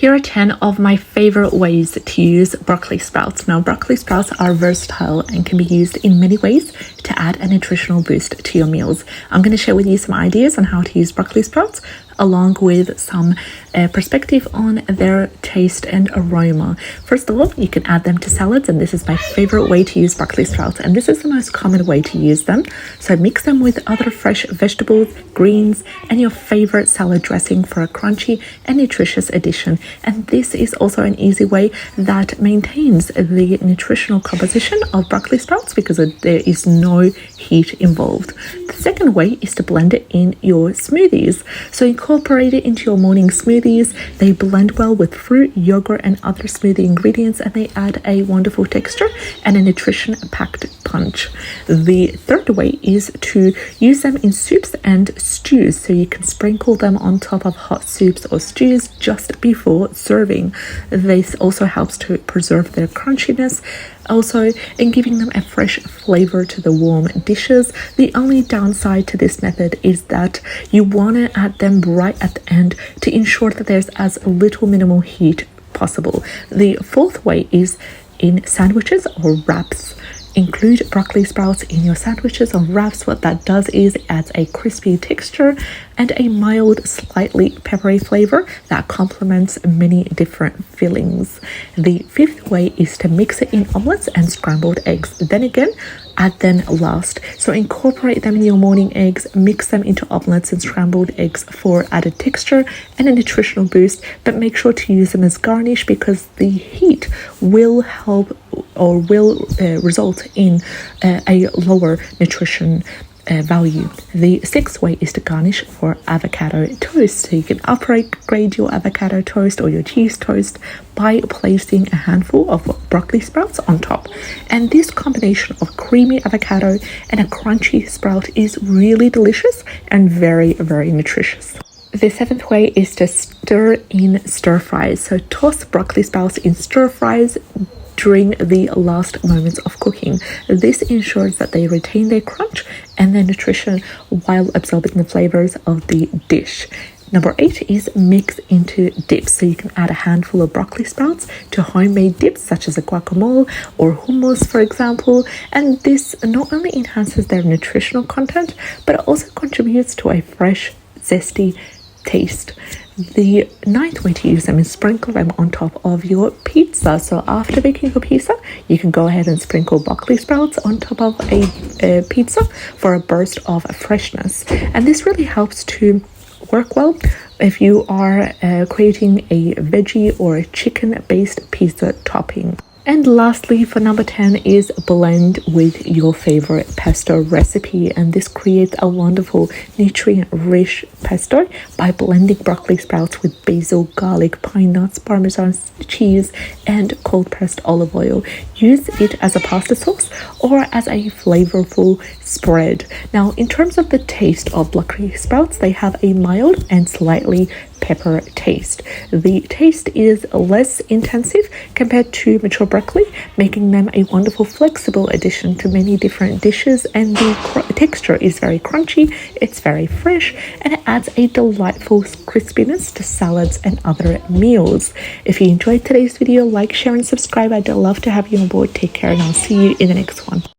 Here are 10 of my favorite ways to use broccoli sprouts. Now, broccoli sprouts are versatile and can be used in many ways to add a nutritional boost to your meals. I'm going to share with you some ideas on how to use broccoli sprouts, along with some perspective on their taste and aroma. First of all, you can add them to salads, and this is my favorite way to use broccoli sprouts, and this is the most common way to use them. So mix them with other fresh vegetables, greens, and your favorite salad dressing for a crunchy and nutritious addition. And this is also an easy way that maintains the nutritional composition of broccoli sprouts because there is no heat involved. The second way is to blend it in your smoothies. So incorporate it into your morning smoothies. They blend well with fruit, yogurt, and other smoothie ingredients, and they add a wonderful texture and a nutrition-packed punch. The third way is to use them in soups and stews. So you can sprinkle them on top of hot soups or stews just before serving. This also helps to preserve their crunchiness, also in giving them a fresh flavor to the warm dishes. The only downside to this method is that you want to add them right at the end to ensure that there's as little minimal heat possible. The fourth way is in sandwiches or wraps. Include broccoli sprouts in your sandwiches or wraps. What that does is it adds a crispy texture and a mild, slightly peppery flavor that complements many different fillings. The fifth way is to mix it in omelets and scrambled eggs. Then again, add them last. So incorporate them in your morning eggs, mix them into omelets and scrambled eggs for added texture and a nutritional boost, but make sure to use them as garnish because the heat will help or will result in a lower nutrition value. The sixth way is to garnish for avocado toast. So you can upgrade your avocado toast or your cheese toast by placing a handful of broccoli sprouts on top. And this combination of creamy avocado and a crunchy sprout is really delicious and very, very nutritious. The seventh way is to stir in stir fries. So toss broccoli sprouts in stir fries during the last moments of cooking. This ensures that they retain their crunch and their nutrition while absorbing the flavors of the dish. Number 8 is mix into dips. So you can add a handful of broccoli sprouts to homemade dips such as a guacamole or hummus, for example. And this not only enhances their nutritional content, but it also contributes to a fresh, zesty taste. The ninth way to use them is sprinkle them on top of your pizza. So after making your pizza, you can go ahead and sprinkle broccoli sprouts on top of a pizza for a burst of freshness. And this really helps to work well if you are creating a veggie or a chicken-based pizza topping. And lastly, for number 10 is blend with your favorite pesto recipe. And this creates a wonderful nutrient-rich pesto by blending broccoli sprouts with basil, garlic, pine nuts, Parmesan cheese, and cold-pressed olive oil. Use it as a pasta sauce or as a flavorful spread. Now, in terms of the taste of broccoli sprouts, they have a mild and slightly pepper taste. The taste is less intensive compared to mature broccoli, making them a wonderful flexible addition to many different dishes, and the texture is very crunchy, it's very fresh, and it adds a delightful crispiness to salads and other meals. If you enjoyed today's video, like, share, and subscribe. I'd love to have you on board. Take care, and I'll see you in the next one.